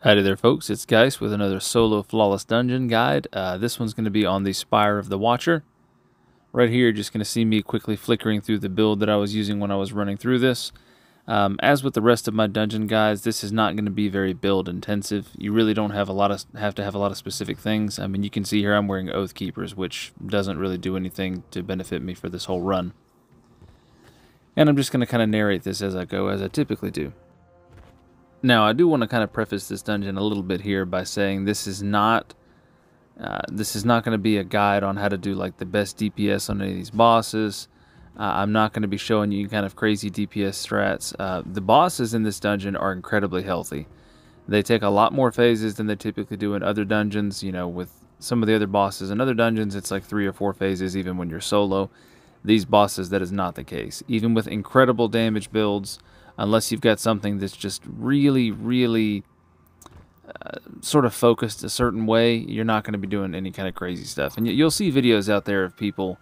Howdy there, folks. It's Geist with another solo flawless dungeon guide. This one's going to be on the Spire of the Watcher. Right here, you're just going to see me quickly flickering through the build that I was using when I was running through this. As with the rest of my dungeon guides, this is not going to be very build intensive. You really don't have to have a lot of specific things. I mean, you can see here I'm wearing Oath Keepers, which doesn't really do anything to benefit me for this whole run. And I'm just going to kind of narrate this as I go, as I typically do. Now, I do want to kind of preface this dungeon a little bit here by saying this is not going to be a guide on how to do like the best DPS on any of these bosses. I'm not going to be showing you kind of crazy DPS strats. The bosses in this dungeon are incredibly healthy. They take a lot more phases than they typically do in other dungeons. You know, with some of the other bosses in other dungeons, it's like 3 or 4 phases even when you're solo. These bosses, that is not the case. Even with incredible damage builds, unless you've got something that's just really sort of focused a certain way, you're not going to be doing any kind of crazy stuff. And you'll see videos out there of people,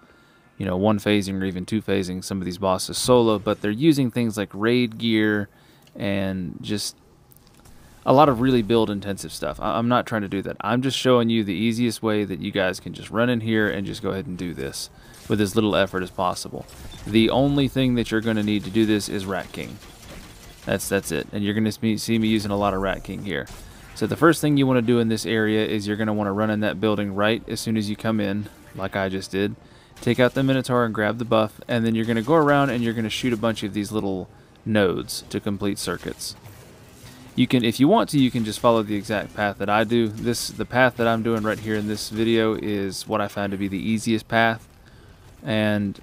you know, one phasing or even two phasing some of these bosses solo, but they're using things like raid gear and just a lot of really build intensive stuff. I'm not trying to do that. I'm just showing you the easiest way that you guys can just run in here and just go ahead and do this with as little effort as possible. The only thing that you're going to need to do this is Rat King. That's it. And you're going to see me using a lot of Rat King here. So the first thing you want to do in this area is you're going to want to run in that building right as soon as you come in, like I just did. Take out the Minotaur and grab the buff, and then you're going to go around and you're going to shoot a bunch of these little nodes to complete circuits. You can, if you want to, you can just follow the exact path that I do. The path that I'm doing right here in this video is what I found to be the easiest path. And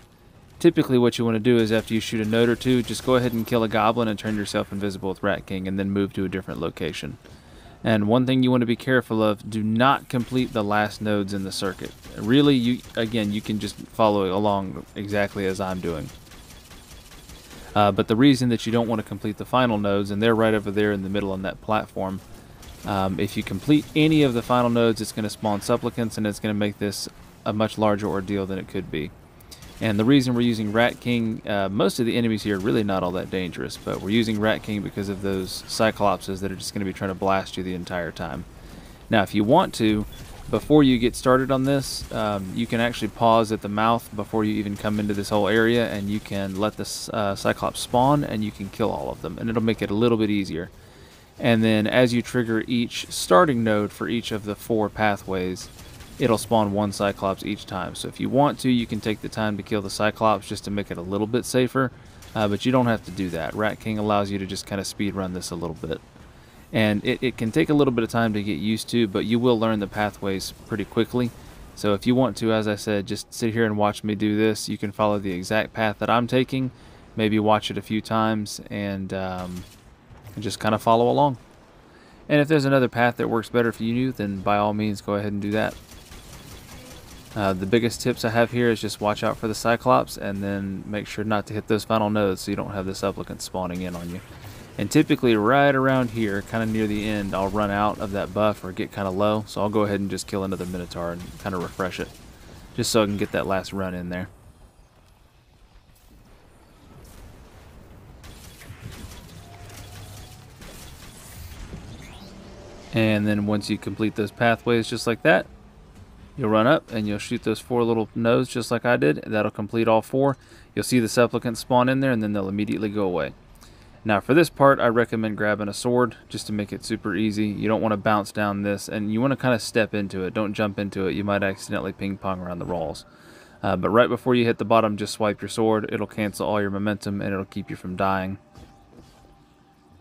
typically what you want to do is after you shoot a node or two, just go ahead and kill a goblin and turn yourself invisible with Rat King and then move to a different location. And one thing you want to be careful of, do not complete the last nodes in the circuit. Really, you can just follow along exactly as I'm doing. But the reason that you don't want to complete the final nodes, and they're right over there in the middle on that platform, if you complete any of the final nodes, it's going to spawn supplicants and it's going to make this a much larger ordeal than it could be. And the reason we're using Rat King, most of the enemies here are really not all that dangerous, but we're using Rat King because of those Cyclopses that are just going to be trying to blast you the entire time. Now, if you want to, before you get started on this, you can actually pause at the mouth before you even come into this whole area, and you can let the Cyclops spawn, and you can kill all of them, and it'll make it a little bit easier. And then as you trigger each starting node for each of the 4 pathways, it'll spawn 1 Cyclops each time. So if you want to, you can take the time to kill the Cyclops just to make it a little bit safer, but you don't have to do that. Rat King allows you to just kind of speed run this a little bit. And it can take a little bit of time to get used to, but you will learn the pathways pretty quickly. So if you want to, as I said, just sit here and watch me do this. You can follow the exact path that I'm taking, maybe watch it a few times, and just kind of follow along. And if there's another path that works better for you, then by all means go ahead and do that. The biggest tips I have here is just watch out for the Cyclops and then make sure not to hit those final nodes so you don't have the supplicants spawning in on you. And typically right around here, kind of near the end, I'll run out of that buff or get kind of low, so I'll go ahead and just kill another Minotaur and kind of refresh it, just so I can get that last run in there. And then once you complete those pathways just like that, you'll run up and you'll shoot those 4 little nodes just like I did. That'll complete all 4. You'll see the supplicants spawn in there and then they'll immediately go away. Now for this part, I recommend grabbing a sword just to make it super easy. You don't want to bounce down this, and you want to kind of step into it. Don't jump into it. You might accidentally ping pong around the walls. But right before you hit the bottom, just swipe your sword. It'll cancel all your momentum and it'll keep you from dying.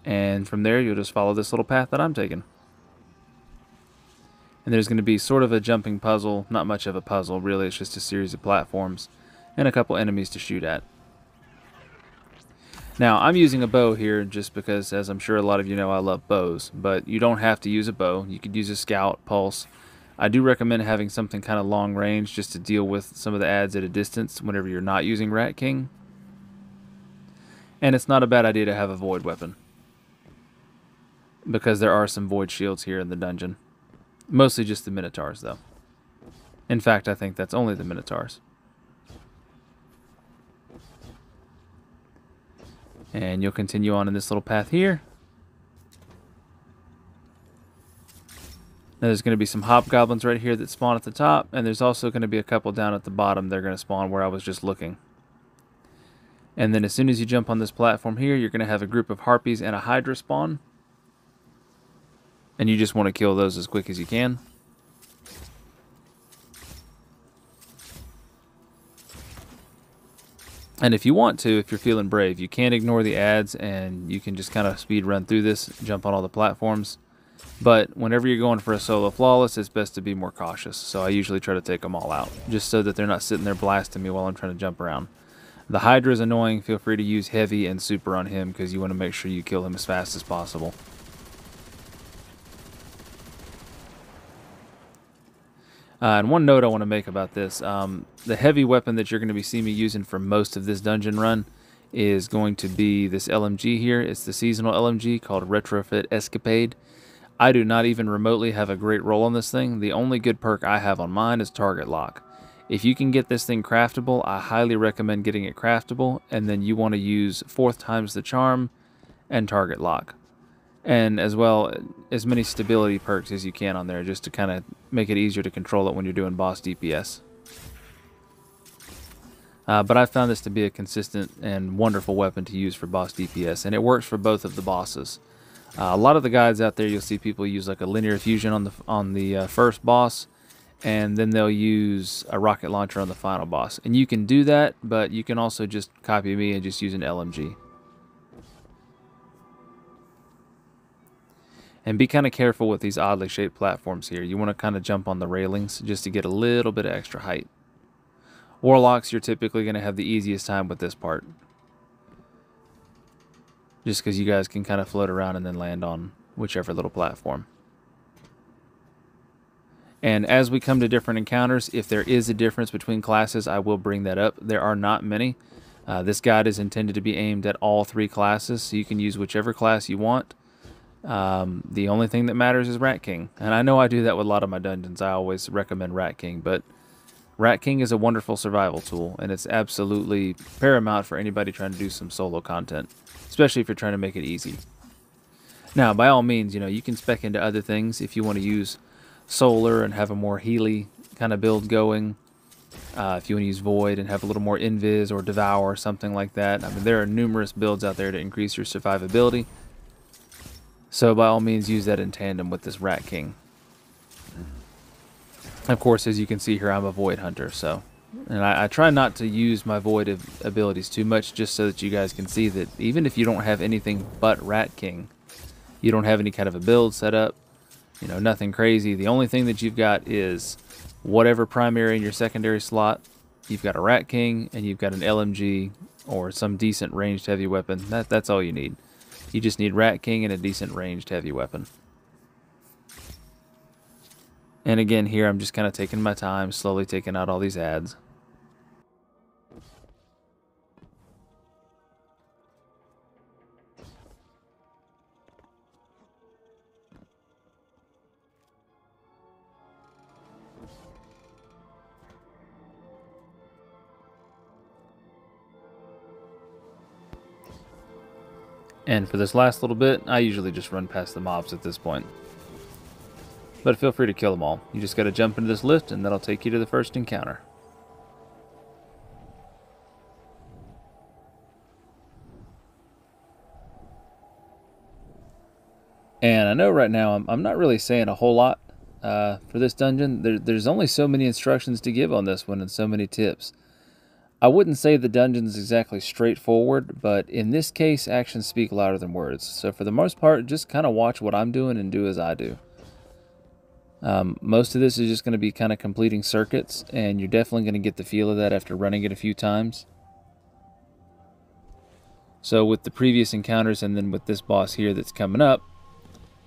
And from there, you'll just follow this little path that I'm taking. And there's going to be sort of a jumping puzzle, not much of a puzzle, really, it's just a series of platforms and a couple enemies to shoot at. Now, I'm using a bow here just because, as I'm sure a lot of you know, I love bows, but you don't have to use a bow. You could use a scout, pulse. I do recommend having something kind of long range just to deal with some of the adds at a distance whenever you're not using Rat King. And it's not a bad idea to have a void weapon, because there are some void shields here in the dungeon. Mostly just the Minotaurs, though. In fact, I think that's only the Minotaurs. And you'll continue on in this little path here. Now there's going to be some hobgoblins right here that spawn at the top, and there's also going to be a couple down at the bottom. They're going to spawn where I was just looking. And then as soon as you jump on this platform here, you're going to have a group of harpies and a hydra spawn. And you just want to kill those as quick as you can. And if you want to, if you're feeling brave, you can ignore the ads and you can just kind of speed run through this, jump on all the platforms. But whenever you're going for a solo flawless, it's best to be more cautious. So I usually try to take them all out, just so that they're not sitting there blasting me while I'm trying to jump around. The Hydra is annoying. Feel free to use heavy and super on him because you want to make sure you kill him as fast as possible. And one note I want to make about this, the heavy weapon that you're going to be seeing me using for most of this dungeon run is going to be this LMG here. It's the seasonal LMG called Retrofit Escapade. I do not even remotely have a great roll on this thing. The only good perk I have on mine is target lock. If you can get this thing craftable, I highly recommend getting it craftable, and then you want to use 4th times the charm and target lock. And as well, as many stability perks as you can on there, just to kind of make it easier to control it when you're doing boss DPS. But I found this to be a consistent and wonderful weapon to use for boss DPS, and it works for both of the bosses. A lot of the guides out there, you'll see people use like a linear fusion on the first boss, and then they'll use a rocket launcher on the final boss. And you can do that, but you can also just copy me and just use an LMG. And be kind of careful with these oddly shaped platforms here. You want to kind of jump on the railings just to get a little bit of extra height. Warlocks, you're typically going to have the easiest time with this part, just because you guys can kind of float around and then land on whichever little platform. And as we come to different encounters, if there is a difference between classes, I will bring that up. There are not many. This guide is intended to be aimed at all 3 classes, so you can use whichever class you want. The only thing that matters is Rat King. And I know I do that with a lot of my dungeons. I always recommend Rat King, but Rat King is a wonderful survival tool, and it's absolutely paramount for anybody trying to do some solo content, especially if you're trying to make it easy. Now, by all means, you can spec into other things if you want to use solar and have a more Healy kind of build going. If you want to use Void and have a little more Invis or Devour or something like that. I mean, there are numerous builds out there to increase your survivability. So by all means, use that in tandem with this Rat King. Of course, as you can see here, I'm a Void Hunter, and I try not to use my Void abilities too much, just so that you guys can see that even if you don't have anything but Rat King, you don't have any kind of a build set up, nothing crazy. The only thing that you've got is whatever primary in your secondary slot. You've got a Rat King, and you've got an LMG or some decent ranged heavy weapon. That's all you need. You just need Rat King and a decent ranged heavy weapon. And again, here I'm just kind of taking my time, slowly taking out all these ads. And for this last little bit, I usually just run past the mobs at this point. But feel free to kill them all. You just got to jump into this lift, and that'll take you to the first encounter. And I know right now I'm not really saying a whole lot for this dungeon. There's only so many instructions to give on this one and so many tips. I wouldn't say the dungeon's exactly straightforward, but in this case, actions speak louder than words. So for the most part, just kind of watch what I'm doing and do as I do. Most of this is just going to be kind of completing circuits, and you're definitely going to get the feel of that after running it a few times. So with the previous encounters and then with this boss here that's coming up,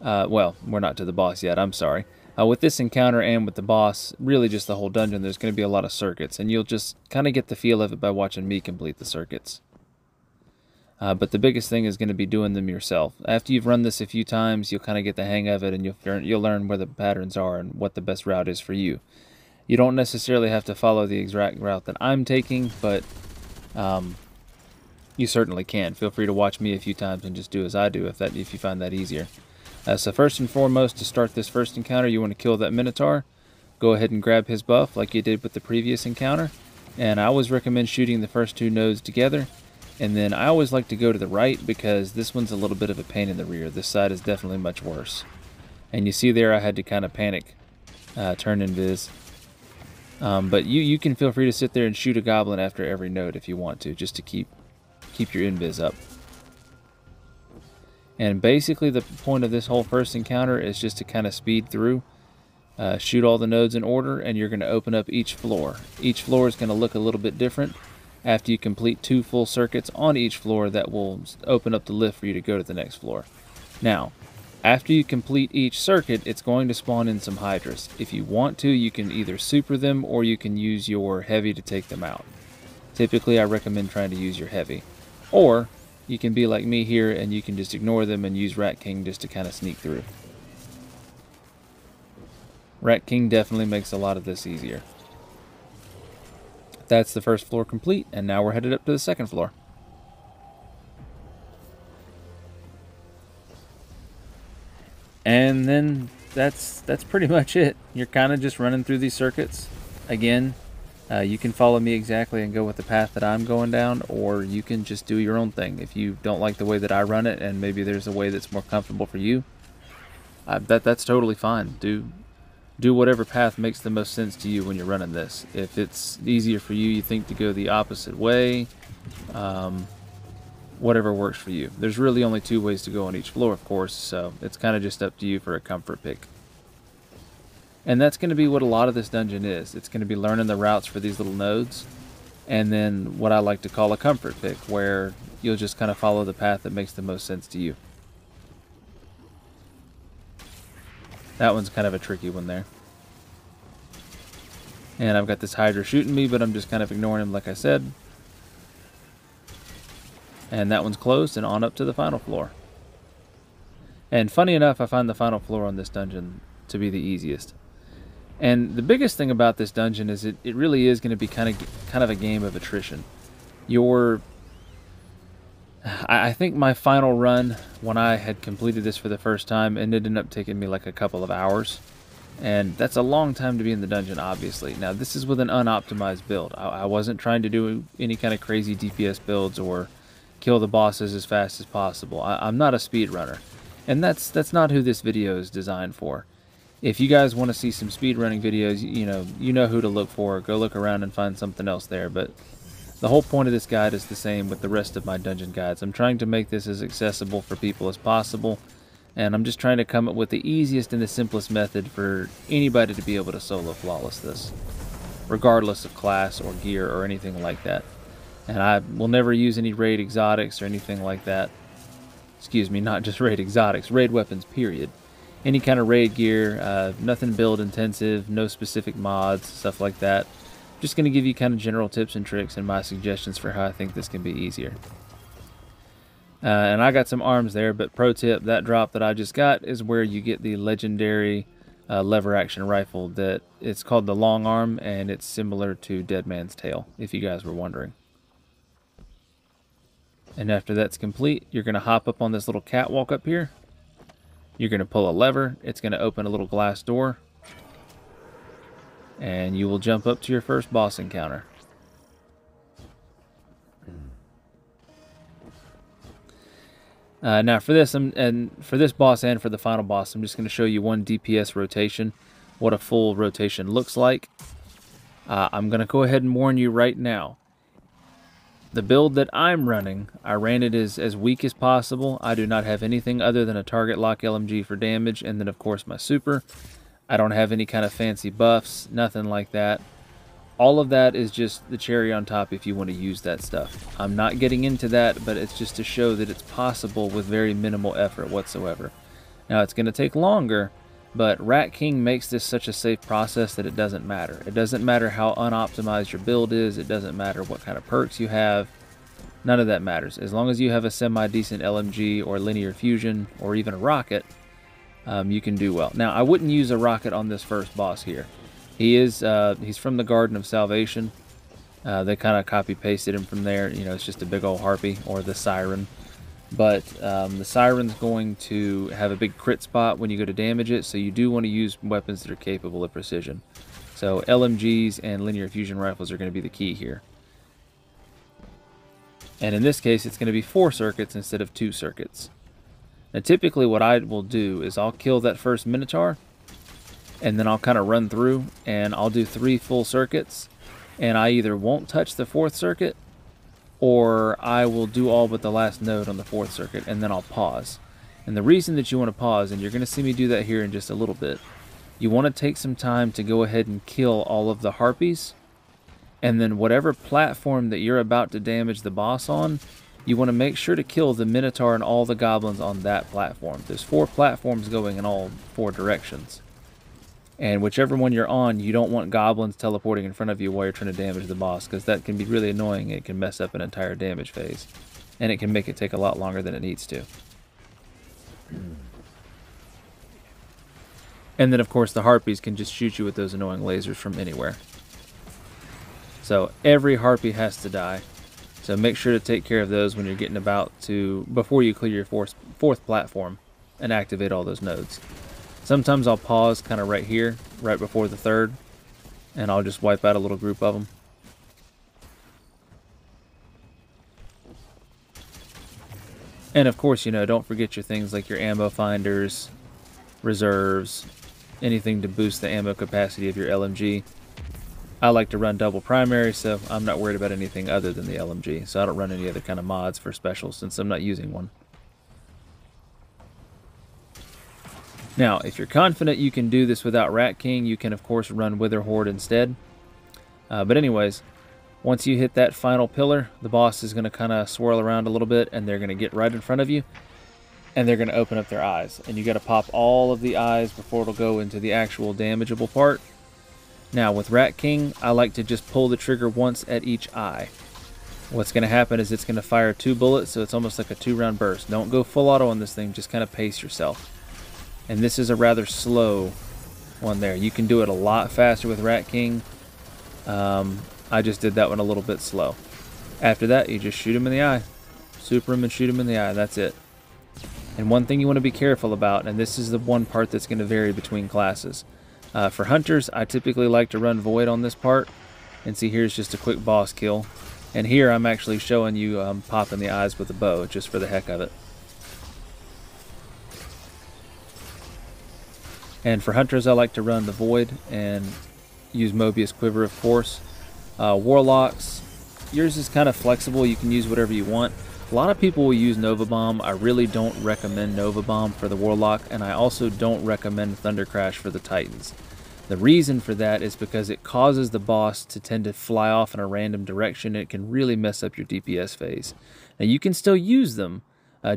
well, we're not to the boss yet, I'm sorry. With this encounter and with the boss, really just the whole dungeon, there's going to be a lot of circuits, and you'll just kind of get the feel of it by watching me complete the circuits. But the biggest thing is going to be doing them yourself. After you've run this a few times, you'll kind of get the hang of it, and you'll learn where the patterns are and what the best route is for you. You don't necessarily have to follow the exact route that I'm taking, but you certainly can. Feel free to watch me a few times and just do as I do if you find that easier. So first and foremost, to start this first encounter, you want to kill that Minotaur. Go ahead and grab his buff like you did with the previous encounter. And I always recommend shooting the first two nodes together. And then I always like to go to the right because this one's a little bit of a pain in the rear. This side is definitely much worse. And you see there I had to kind of panic, turn invis. But you can feel free to sit there and shoot a goblin after every node if you want to, just to keep your invis up. And basically the point of this whole first encounter is just to kind of speed through, shoot all the nodes in order, and you're going to open up each floor. Each floor is going to look a little bit different. After you complete 2 full circuits on each floor, that will open up the lift for you to go to the next floor. Now, after you complete each circuit, it's going to spawn in some Hydras. If you want to, you can either super them or you can use your heavy to take them out. Typically, I recommend trying to use your heavy. Or you can be like me here and you can just ignore them and use Rat King just to kind of sneak through. Rat King definitely makes a lot of this easier. That's the first floor complete, and now we're headed up to the second floor. And then that's pretty much it. You're kind of just running through these circuits. Again, you can follow me exactly and go with the path that I'm going down, or you can just do your own thing. If you don't like the way that I run it, and maybe there's a way that's more comfortable for you, that's totally fine. Do whatever path makes the most sense to you when you're running this. If it's easier for you, you think to go the opposite way, whatever works for you. There's really only 2 ways to go on each floor, of course, so it's kind of just up to you for a comfort pick. And that's going to be what a lot of this dungeon is. It's going to be learning the routes for these little nodes, and then what I like to call a comfort pick, where you'll just kind of follow the path that makes the most sense to you. That one's kind of a tricky one there. And I've got this Hydra shooting me, but I'm just kind of ignoring him like I said. And that one's closed, and on up to the final floor. And funny enough, I find the final floor on this dungeon to be the easiest. And the biggest thing about this dungeon is it really is going to be kind of a game of attrition. I think my final run, when I had completed this for the first time, it ended up taking me like a couple of hours. And that's a long time to be in the dungeon, obviously. Now, this is with an unoptimized build. I wasn't trying to do any kind of crazy DPS builds or kill the bosses as fast as possible. I'm not a speedrunner. And that's not who this video is designed for. If you guys want to see some speedrunning videos, you know who to look for. Go look around and find something else there. But the whole point of this guide is the same with the rest of my dungeon guides. I'm trying to make this as accessible for people as possible. And I'm just trying to come up with the easiest and the simplest method for anybody to be able to solo flawless this, regardless of class or gear or anything like that. And I will never use any raid exotics or anything like that. Excuse me, not just raid exotics, raid weapons, period. Any kind of raid gear, nothing build intensive, no specific mods, stuff like that. Just going to give you kind of general tips and tricks and my suggestions for how I think this can be easier. And I got some arms there, but pro tip, that drop that I just got is where you get the legendary lever action rifle. That it's called the long arm, and it's similar to Dead Man's Tail, if you guys were wondering. And after that's complete, you're going to hop up on this little catwalk up here. You're going to pull a lever. It's going to open a little glass door. And you will jump up to your first boss encounter. Now for this, for this boss and for the final boss, I'm just going to show you one DPS rotation, what a full rotation looks like. I'm going to go ahead and warn you right now. The build that I'm running, I ran it as weak as possible. I do not have anything other than a target lock LMG for damage, and then of course my super. I don't have any kind of fancy buffs, nothing like that. All of that is just the cherry on top if you want to use that stuff. I'm not getting into that, but it's just to show that it's possible with very minimal effort whatsoever. Now, it's going to take longer, but Rat King makes this such a safe process that it doesn't matter. It doesn't matter how unoptimized your build is. It doesn't matter what kind of perks you have. None of that matters. As long as you have a semi-decent LMG or linear fusion or even a rocket, you can do well. Now, I wouldn't use a rocket on this first boss here. He's from the Garden of Salvation. They kind of copy-pasted him from there. You know, it's just a big old harpy, or the siren. But the Siren's going to have a big crit spot when you go to damage it, so you do want to use weapons that are capable of precision. So LMGs and linear fusion rifles are going to be the key here. And in this case, it's going to be 4 circuits instead of 2 circuits. Now typically what I will do is I'll kill that first Minotaur, and then I'll kind of run through, and I'll do 3 full circuits, and I either won't touch the 4th circuit, or I will do all but the last node on the 4th circuit, and then I'll pause. And the reason that you want to pause, and you're going to see me do that here in just a little bit, you want to take some time to go ahead and kill all of the harpies, and then whatever platform that you're about to damage the boss on, you want to make sure to kill the Minotaur and all the goblins on that platform. There's 4 platforms going in all 4 directions. And whichever one you're on, you don't want goblins teleporting in front of you while you're trying to damage the boss, because that can be really annoying. It can mess up an entire damage phase, and it can make it take a lot longer than it needs to. And then, of course, the harpies can just shoot you with those annoying lasers from anywhere. So every harpy has to die. So make sure to take care of those when you're getting about to, before you clear your 4th platform and activate all those nodes. Sometimes I'll pause kind of right here, right before the 3rd, and I'll just wipe out a little group of them. And of course, you know, don't forget your things like your ammo finders, reserves, anything to boost the ammo capacity of your LMG. I like to run double primary, so I'm not worried about anything other than the LMG. So I don't run any other kind of mods for specials since I'm not using one. Now, if you're confident you can do this without Rat King, you can of course run Wither Horde instead. But anyways, once you hit that final pillar, the boss is going to kind of swirl around a little bit, and they're going to get right in front of you, and they're going to open up their eyes. And you got to pop all of the eyes before it'll go into the actual damageable part. Now, with Rat King, I like to just pull the trigger once at each eye. What's going to happen is it's going to fire 2 bullets, so it's almost like a 2-round burst. Don't go full auto on this thing, just kind of pace yourself. And this is a rather slow one there. You can do it a lot faster with Rat King. I just did that one a little bit slow. After that, you just shoot him in the eye. Super him and shoot him in the eye. That's it. And one thing you want to be careful about, and this is the one part that's going to vary between classes. For hunters, I typically like to run Void on this part. And see, here's just a quick boss kill. And here I'm actually showing you popping the eyes with a bow, just for the heck of it. And for hunters, I like to run the Void and use Mobius Quiver, of course. Warlocks, yours is kind of flexible. You can use whatever you want. A lot of people will use Nova Bomb. I really don't recommend Nova Bomb for the Warlock, and I also don't recommend Thunder Crash for the Titans. The reason for that is because it causes the boss to tend to fly off in a random direction. It can really mess up your DPS phase. Now, you can still use them.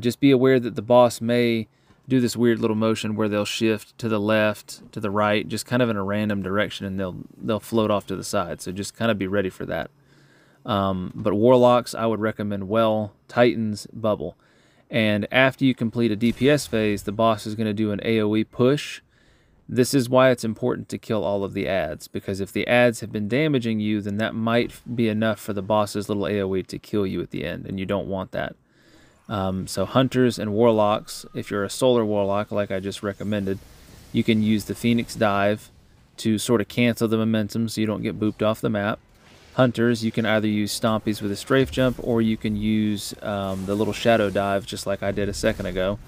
Just be aware that the boss may do this weird little motion where they'll shift to the left, to the right, just kind of in a random direction, and they'll float off to the side. So just kind of be ready for that. But Warlocks, I would recommend Well, Titans, Bubble. And after you complete a DPS phase, the boss is going to do an AoE push. This is why it's important to kill all of the adds, because if the adds have been damaging you, then that might be enough for the boss's little AoE to kill you at the end, and you don't want that. So Hunters and Warlocks, if you're a Solar Warlock like I just recommended, you can use the Phoenix Dive to sort of cancel the momentum so you don't get booped off the map. Hunters, you can either use Stompies with a Strafe Jump, or you can use the little Shadow Dive just like I did a second ago.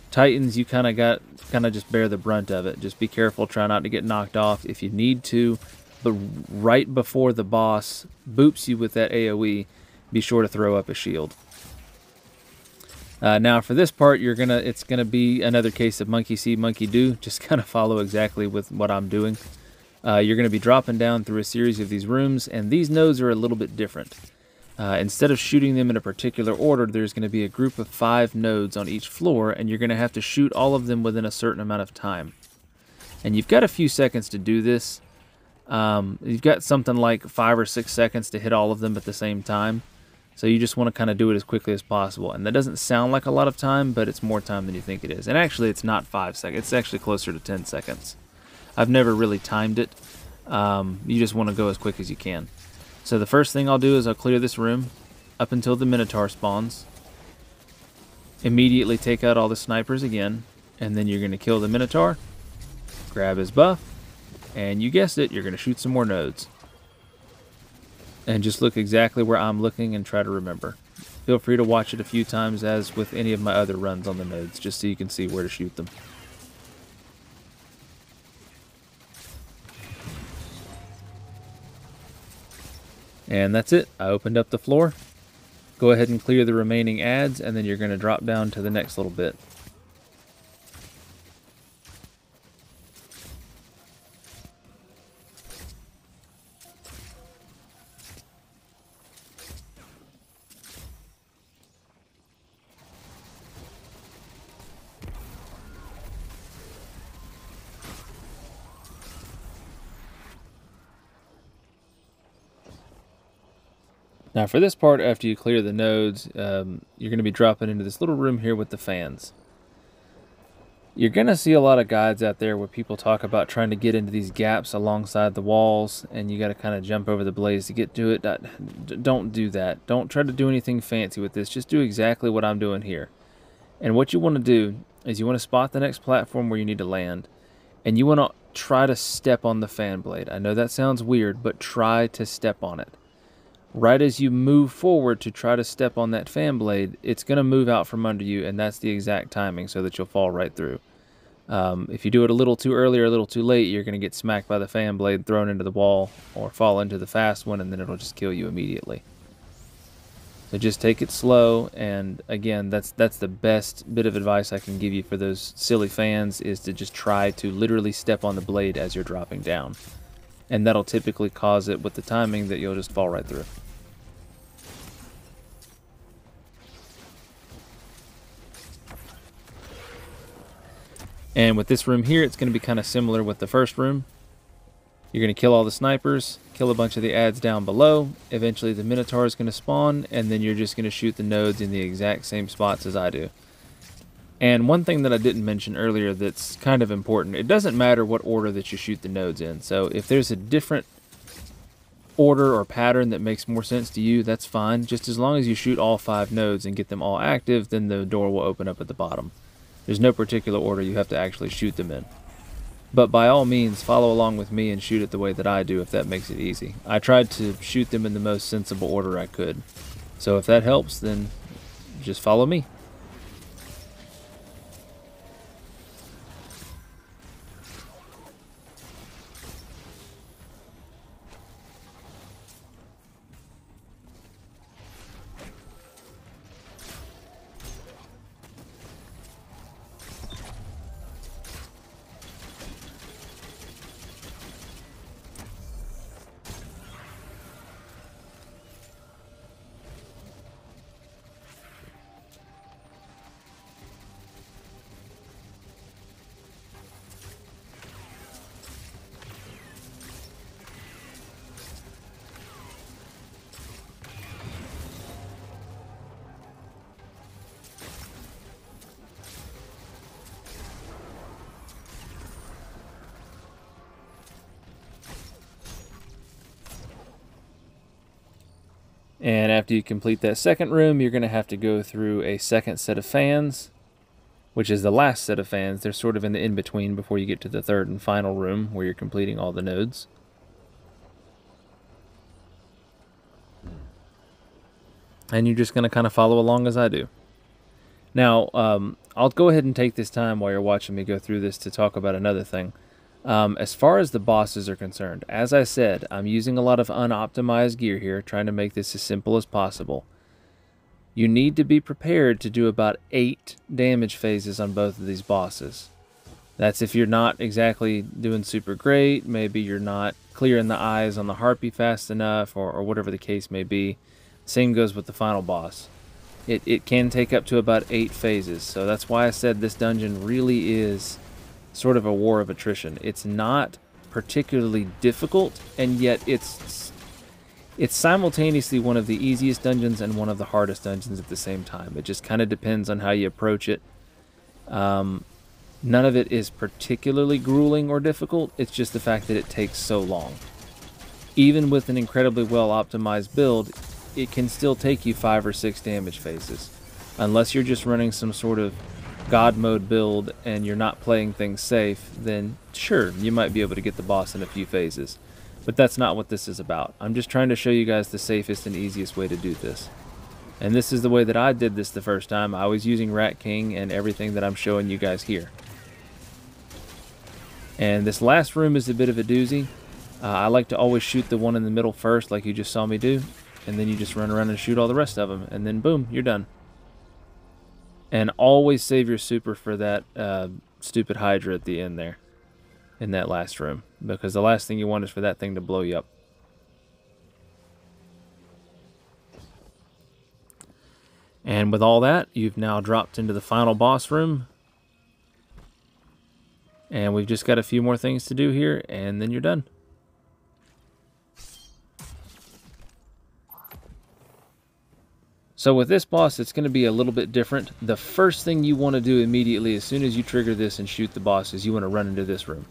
Titans, you kind of just bear the brunt of it. Just be careful, try not to get knocked off if you need to, but right before the boss boops you with that AoE, be sure to throw up a shield. Now for this part, it's gonna be another case of monkey see, monkey do. Just kind of follow exactly with what I'm doing. You're gonna be dropping down through a series of these rooms, and these nodes are a little bit different. Instead of shooting them in a particular order, there's going to be a group of 5 nodes on each floor, and you're going to have to shoot all of them within a certain amount of time. And you've got a few seconds to do this. You've got something like 5 or 6 seconds to hit all of them at the same time. So you just want to kind of do it as quickly as possible. And that doesn't sound like a lot of time, but it's more time than you think it is. And actually, it's not 5 seconds. It's actually closer to 10 seconds. I've never really timed it. You just want to go as quick as you can. So the first thing I'll do is I'll clear this room up until the Minotaur spawns. Immediately take out all the snipers again, and then you're going to kill the Minotaur, grab his buff, and you guessed it, you're going to shoot some more nodes. And just look exactly where I'm looking and try to remember. Feel free to watch it a few times as with any of my other runs on the nodes, just so you can see where to shoot them. And that's it. I opened up the floor. Go ahead and clear the remaining adds, and then you're going to drop down to the next little bit. Now for this part, after you clear the nodes, you're going to be dropping into this little room here with the fans. You're going to see a lot of guides out there where people talk about trying to get into these gaps alongside the walls, and you got to kind of jump over the blades to get to it. Don't do that. Don't try to do anything fancy with this. Just do exactly what I'm doing here. And what you want to do is you want to spot the next platform where you need to land, and you want to try to step on the fan blade. I know that sounds weird, but try to step on it. Right as you move forward to try to step on that fan blade, it's going to move out from under you, and that's the exact timing so that you'll fall right through. If you do it a little too early or a little too late, you're going to get smacked by the fan blade, thrown into the wall, or fall into the fast one, and then it'll just kill you immediately. So just take it slow, and again, that's the best bit of advice I can give you for those silly fans, is to just try to literally step on the blade as you're dropping down. And that'll typically cause it, with the timing, that you'll just fall right through. And with this room here, it's going to be kind of similar with the first room. You're going to kill all the snipers, kill a bunch of the adds down below. Eventually the Minotaur is going to spawn, and then you're just going to shoot the nodes in the exact same spots as I do. And one thing that I didn't mention earlier that's kind of important, it doesn't matter what order that you shoot the nodes in. So if there's a different order or pattern that makes more sense to you, that's fine. Just as long as you shoot all 5 nodes and get them all active, then the door will open up at the bottom. There's no particular order you have to actually shoot them in. But by all means, follow along with me and shoot it the way that I do if that makes it easy. I tried to shoot them in the most sensible order I could. So if that helps, then just follow me. And after you complete that second room, you're going to have to go through a second set of fans, which is the last set of fans. They're sort of in the in-between before you get to the third and final room where you're completing all the nodes. And you're just going to kind of follow along as I do. Now, I'll go ahead and take this time while you're watching me go through this to talk about another thing. As far as the bosses are concerned, as I said, I'm using a lot of unoptimized gear here, trying to make this as simple as possible. You need to be prepared to do about 8 damage phases on both of these bosses. That's if you're not exactly doing super great, maybe you're not clearing the eyes on the harpy fast enough, or whatever the case may be. Same goes with the final boss. It can take up to about 8 phases, so that's why I said this dungeon really is sort of a war of attrition. It's not particularly difficult, and yet it's simultaneously one of the easiest dungeons and one of the hardest dungeons at the same time. It just kind of depends on how you approach it. None of it is particularly grueling or difficult. It's just the fact that it takes so long. Even with an incredibly well optimized build, it can still take you 5 or 6 damage phases. Unless you're just running some sort of God mode build and you're not playing things safe, then sure, you might be able to get the boss in a few phases. But that's not what this is about. I'm just trying to show you guys the safest and easiest way to do this. And this is the way that I did this the first time. I was using Rat King and everything that I'm showing you guys here. And this last room is a bit of a doozy. I like to always shoot the one in the middle first, like you just saw me do. And then you just run around and shoot all the rest of them. And then boom, you're done. And always save your super for that stupid Hydra at the end there. In that last room. Because the last thing you want is for that thing to blow you up. And with all that, you've now dropped into the final boss room. And we've just got a few more things to do here, and then you're done. So with this boss, it's going to be a little bit different. The first thing you want to do immediately as soon as you trigger this and shoot the boss is you want to run into this room.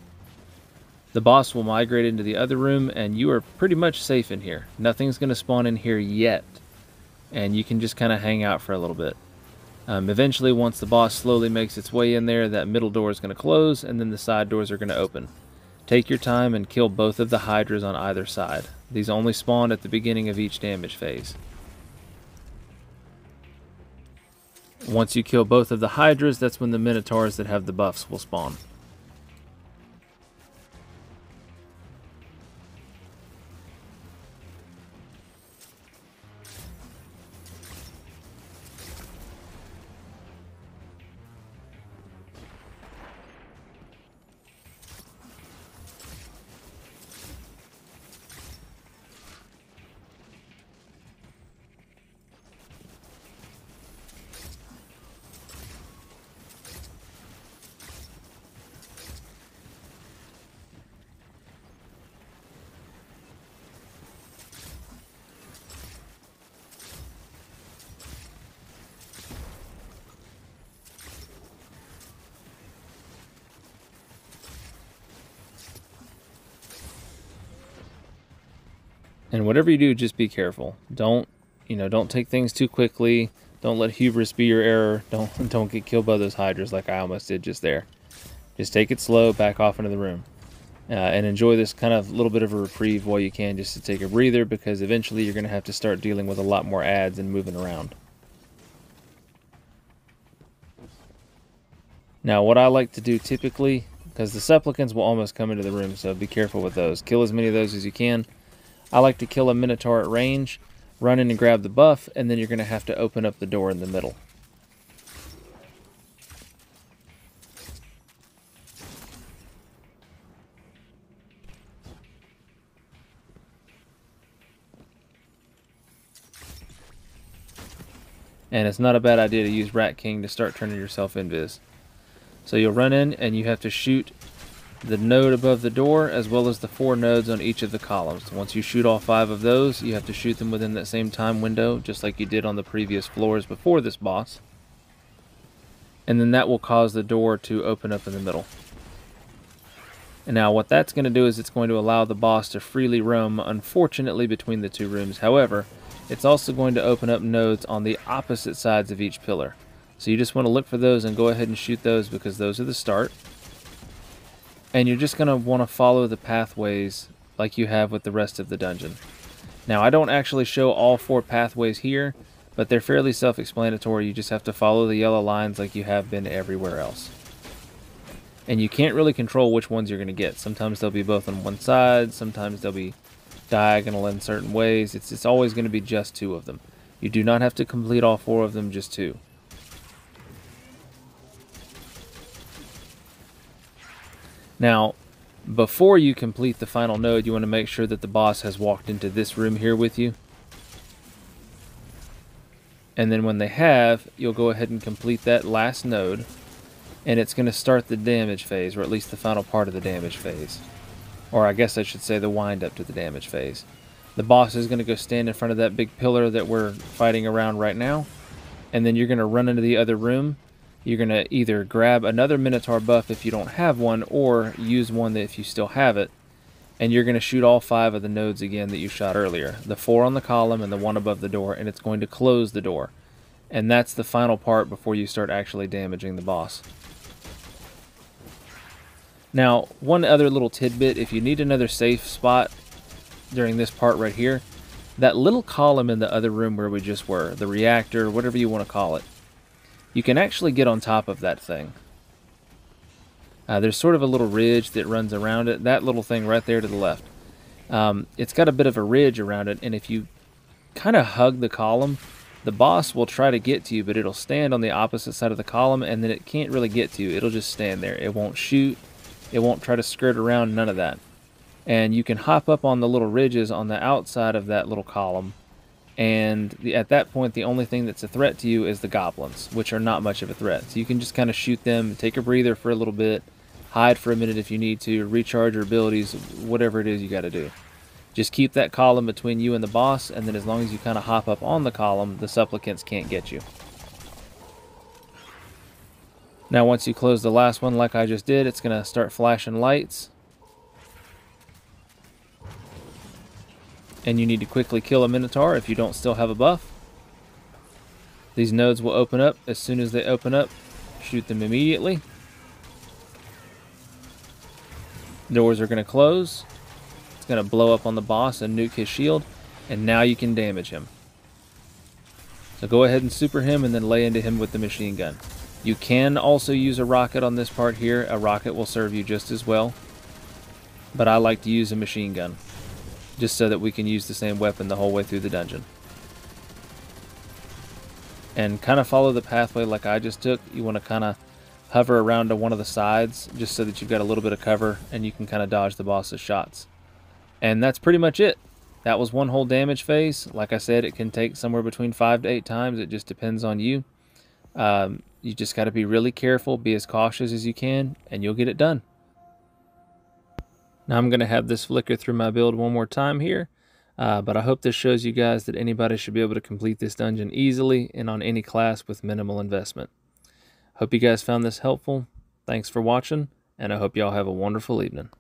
The boss will migrate into the other room, and you are pretty much safe in here. Nothing's going to spawn in here yet, and you can just kind of hang out for a little bit. Eventually, once the boss slowly makes its way in there, that middle door is going to close, and then the side doors are going to open. Take your time and kill both of the Hydras on either side. These only spawn at the beginning of each damage phase. Once you kill both of the Hydras, that's when the Minotaurs that have the buffs will spawn. And whatever you do, just be careful. Don't take things too quickly. Don't let hubris be your error. Don't get killed by those Hydras like I almost did just there. Just take it slow, back off into the room. And enjoy this kind of little bit of a reprieve while you can, just to take a breather, because eventually you're going to have to start dealing with a lot more adds and moving around. Now, what I like to do typically, because the supplicants will almost come into the room, so be careful with those. Kill as many of those as you can. I like to kill a Minotaur at range, run in and grab the buff, and then you're going to have to open up the door in the middle. And it's not a bad idea to use Rat King to start turning yourself invis. So you'll run in and you have to shoot the node above the door as well as the 4 nodes on each of the columns. Once you shoot all 5 of those, you have to shoot them within that same time window, just like you did on the previous floors before this boss. And then that will cause the door to open up in the middle. And now what that's going to do is it's going to allow the boss to freely roam, unfortunately, between the 2 rooms. However, it's also going to open up nodes on the opposite sides of each pillar. So you just want to look for those and go ahead and shoot those, because those are the start. And you're just going to want to follow the pathways like you have with the rest of the dungeon. Now, I don't actually show all 4 pathways here, but they're fairly self-explanatory. You just have to follow the yellow lines like you have been everywhere else. And you can't really control which ones you're going to get. Sometimes they'll be both on one side, sometimes they'll be diagonal in certain ways. It's always going to be just 2 of them. You do not have to complete all 4 of them, just 2. Now, before you complete the final node, you want to make sure that the boss has walked into this room here with you. And then when they have, you'll go ahead and complete that last node, and it's going to start the damage phase, or at least the final part of the damage phase. Or I guess I should say the wind up to the damage phase. The boss is going to go stand in front of that big pillar that we're fighting around right now, and then you're going to run into the other room. You're going to either grab another Minotaur buff if you don't have one, or use one if you still have it, and you're going to shoot all 5 of the nodes again that you shot earlier. The 4 on the column and the 1 above the door, and it's going to close the door. And that's the final part before you start actually damaging the boss. Now, one other little tidbit, if you need another safe spot during this part right here, that little column in the other room where we just were, the reactor, whatever you want to call it, you can actually get on top of that thing. There's sort of a little ridge that runs around it, that little thing right there to the left. It's got a bit of a ridge around it, and if you kind of hug the column, the boss will try to get to you, but it'll stand on the opposite side of the column, and then it can't really get to you. It'll just stand there. It won't shoot. It won't try to skirt around, none of that. And you can hop up on the little ridges on the outside of that little column, and at that point, the only thing that's a threat to you is the goblins, which are not much of a threat. So you can just kind of shoot them, take a breather for a little bit, hide for a minute if you need to, recharge your abilities, whatever it is you got to do. Just keep that column between you and the boss, and then as long as you kind of hop up on the column, the supplicants can't get you. Now once you close the last one like I just did, it's going to start flashing lights. And you need to quickly kill a Minotaur if you don't still have a buff. These nodes will open up. As soon as they open up, shoot them immediately. Doors are going to close. It's going to blow up on the boss and nuke his shield, and now you can damage him. So go ahead and super him and then lay into him with the machine gun. You can also use a rocket on this part here. A rocket will serve you just as well, but I like to use a machine gun just so that we can use the same weapon the whole way through the dungeon. And kind of follow the pathway like I just took. You want to kind of hover around to one of the sides just so that you've got a little bit of cover and you can kind of dodge the boss's shots. And that's pretty much it. That was one whole damage phase. Like I said, it can take somewhere between 5 to 8 times. It just depends on you. You just got to be really careful, be as cautious as you can, and you'll get it done. Now I'm going to have this flicker through my build one more time here. But I hope this shows you guys that anybody should be able to complete this dungeon easily and on any class with minimal investment. Hope you guys found this helpful. Thanks for watching, and I hope y'all have a wonderful evening.